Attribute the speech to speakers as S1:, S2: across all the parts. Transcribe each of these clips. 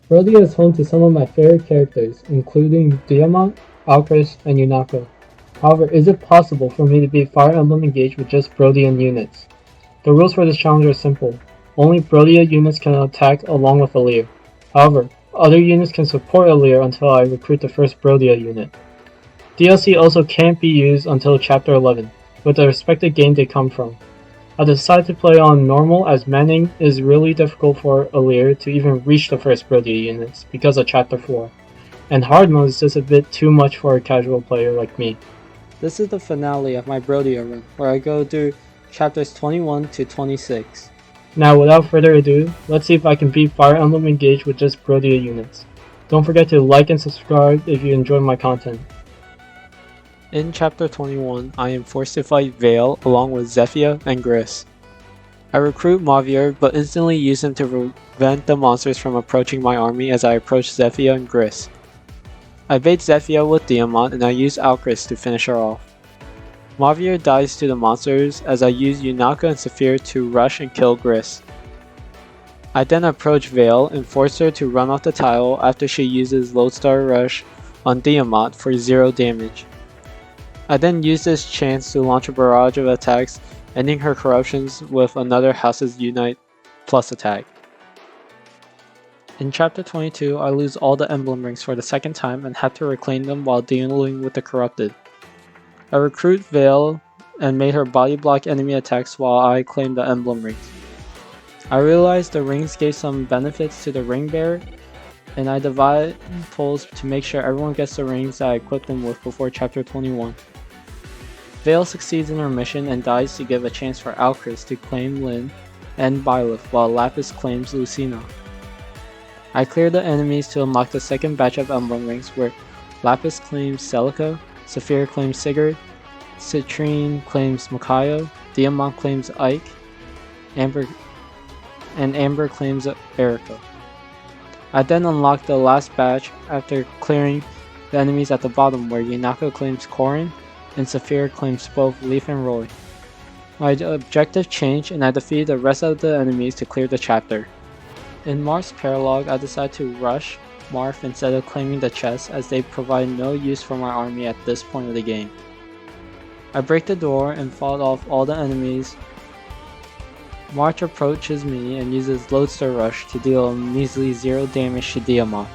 S1: Brodia is home to some of my favorite characters, including Diamant, Alcris, and Yunako. However, is it possible for me to beat Fire Emblem Engage with just Brodian units? The rules for this challenge are simple. Only Brodia units can attack along with Alear. However, other units can support Alear until I recruit the first Brodia unit. DLC also can't be used until Chapter 11, with the respective game they come from. I decided to play on normal as manning is really difficult for Alear to even reach the first Brodia units because of Chapter 4, and hard mode is just a bit too much for a casual player like me.
S2: This is the finale of my Brodia run, where I go through chapters 21 to 26.
S1: Now without further ado, let's see if I can beat Fire Emblem Engage with just Brodia units. Don't forget to like and subscribe if you enjoy my content.
S2: In chapter 21, I am forced to fight Vale along with Zephyr and Gris. I recruit Mavier, but instantly use him to prevent the monsters from approaching my army as I approach Zephyr and Gris. I bait Zephyr with Diamant and I use Alcris to finish her off. Mavier dies to the monsters as I use Yunaka and Saphir to rush and kill Gris. I then approach Vale and force her to run off the tile after she uses Lodestar Rush on Diamant for 0 damage. I then use this chance to launch a barrage of attacks, ending her corruptions with another Houses Unite plus attack. In chapter 22, I lose all the emblem rings for the second time and have to reclaim them while dealing with the corrupted. I recruit Vale and made her body block enemy attacks while I claim the emblem rings. I realized the rings gave some benefits to the ring bearer, and I divide pulls to make sure everyone gets the rings that I equipped them with before chapter 21. Vale succeeds in her mission and dies to give a chance for Alcris to claim Lyn and Byleth while Lapis claims Lucina. I clear the enemies to unlock the second batch of emblem rings where Lapis claims Celica, Saphir claims Sigurd, Citrine claims Makayo, Diamant claims Ike, and Amber claims Erica. I then unlock the last batch after clearing the enemies at the bottom where Yunako claims Corrin and Saphir claims both Leaf and Roy. My objective changed and I defeated the rest of the enemies to clear the chapter. In Marth's Paralog, I decided to rush Marth instead of claiming the chest as they provide no use for my army at this point of the game. I break the door and fought off all the enemies. Marth approaches me and uses Lodestar Rush to deal a measly 0 damage to Diamant.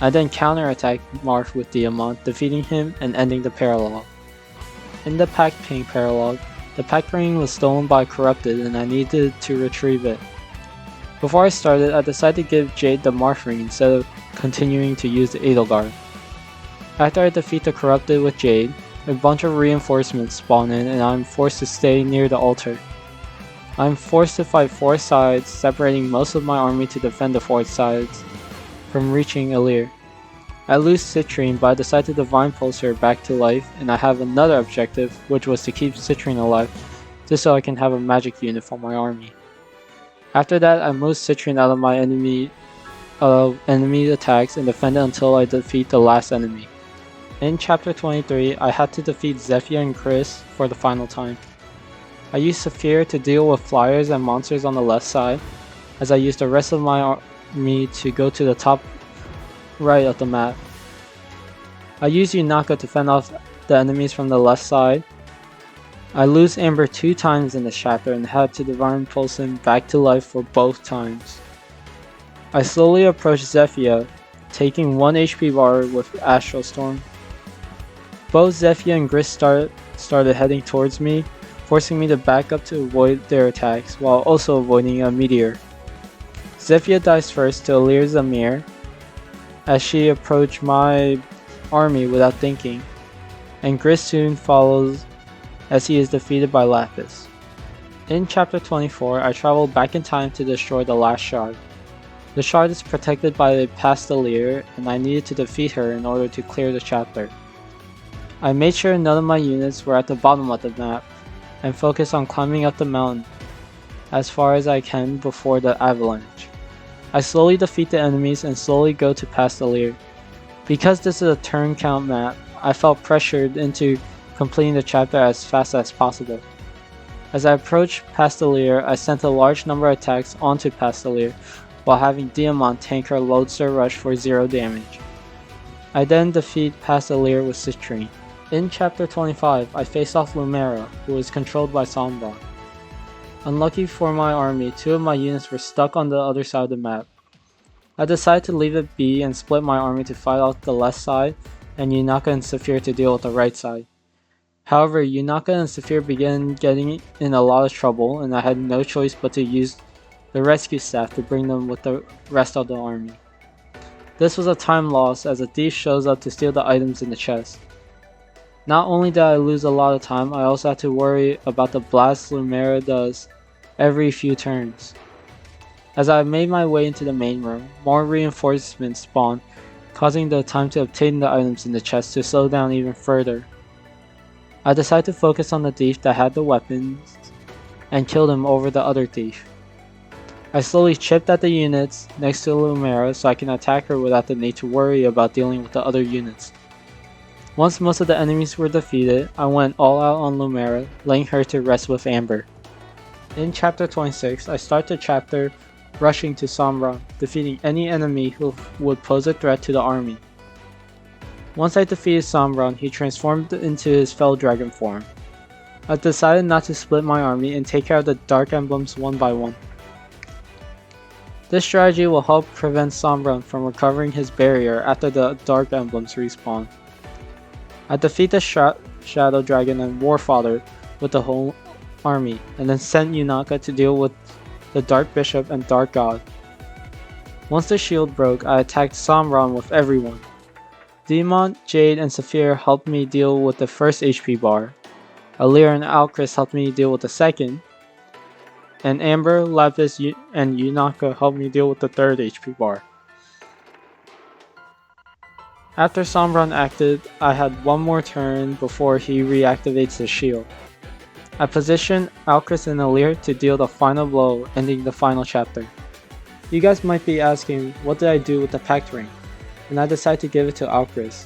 S2: I then counterattack Marth with Diamant, defeating him and ending the Paralog. In the Pact Ring Paralog, the Pact Ring was stolen by Corrupted and I needed to retrieve it. Before I started, I decided to give Jade the Marth Ring instead of continuing to use the Edelgard. After I defeat the Corrupted with Jade, a bunch of reinforcements spawn in and I'm forced to stay near the altar. I'm forced to fight 4 sides, separating most of my army to defend the 4 sides from reaching Alear. I lose Citrine, but I decide to Divine Pulse her back to life, and I have another objective, which was to keep Citrine alive, just so I can have a magic unit for my army. After that, I move Citrine out of my enemy attacks and defend it until I defeat the last enemy. In chapter 23, I had to defeat Zephyr and Gris for the final time. I used Saphir to deal with flyers and monsters on the left side, as I used the rest of my army to go to the top right of the map. I used Yunaka to fend off the enemies from the left side. I lose Amber 2 times in this chapter and had to Divine Pulse him back to life for both times. I slowly approach Zephyr, taking 1 HP bar with Astral Storm. Both Zephyr and Gris started heading towards me, forcing me to back up to avoid their attacks while also avoiding a meteor. Zephyr dies first to Alear's Amir as she approached my army without thinking, and Gris soon follows as he is defeated by Lapis. In chapter 24, I travel back in time to destroy the last shard. The shard is protected by the past Alear, and I needed to defeat her in order to clear the chapter. I made sure none of my units were at the bottom of the map, and focused on climbing up the mountain as far as I can before the avalanche. I slowly defeat the enemies and slowly go to past Alear. Because this is a turn count map, I felt pressured into completing the chapter as fast as possible. As I approached past Alear, I sent a large number of attacks onto past Alear, while having Diamond tank her Lodestar Rush for 0 damage. I then defeat past Alear with Citrine. In Chapter 25, I face off Lumera, who is controlled by Sombra. Unlucky for my army, 2 of my units were stuck on the other side of the map. I decided to leave it be and split my army to fight out the left side, and Yunaka and Saphir to deal with the right side. However, Yunaka and Saphir began getting in a lot of trouble, and I had no choice but to use the rescue staff to bring them with the rest of the army. This was a time loss as a thief shows up to steal the items in the chest. Not only did I lose a lot of time, I also had to worry about the blast Lumera does every few turns. As I made my way into the main room, more reinforcements spawned, causing the time to obtain the items in the chest to slow down even further. I decided to focus on the thief that had the weapons and killed him over the other thief. I slowly chipped at the units next to Lumera so I can attack her without the need to worry about dealing with the other units. Once most of the enemies were defeated, I went all out on Lumera, laying her to rest with Amber. In Chapter 26, I start the chapter rushing to Sombra, defeating any enemy who would pose a threat to the army. Once I defeated Sombra, he transformed into his Fell Dragon form. I decided not to split my army and take care of the Dark Emblems one by one. This strategy will help prevent Sombra from recovering his barrier after the Dark Emblems respawn. I defeat the Shadow Dragon and Warfather with the whole army, and then sent Yunaka to deal with the Dark Bishop and Dark God. Once the shield broke, I attacked Sombra with everyone. Demon, Jade, and Saphir helped me deal with the first HP bar. Alear and Alcris helped me deal with the second. And Amber, Lapis, and Yunaka helped me deal with the third HP bar. After Sombra acted, I had one more turn before he reactivates his shield. I positioned Alcris and Alear to deal the final blow, ending the final chapter. You guys might be asking, what did I do with the Pact Ring? And I decided to give it to Alcris.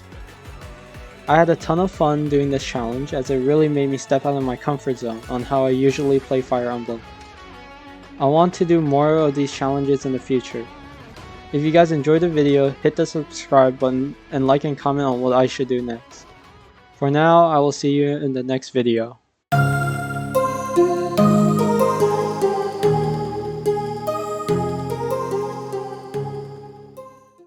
S2: I had a ton of fun doing this challenge as it really made me step out of my comfort zone on how I usually play Fire Emblem. I want to do more of these challenges in the future. If you guys enjoyed the video, hit the subscribe button and like and comment on what I should do next. For now, I will see you in the next video.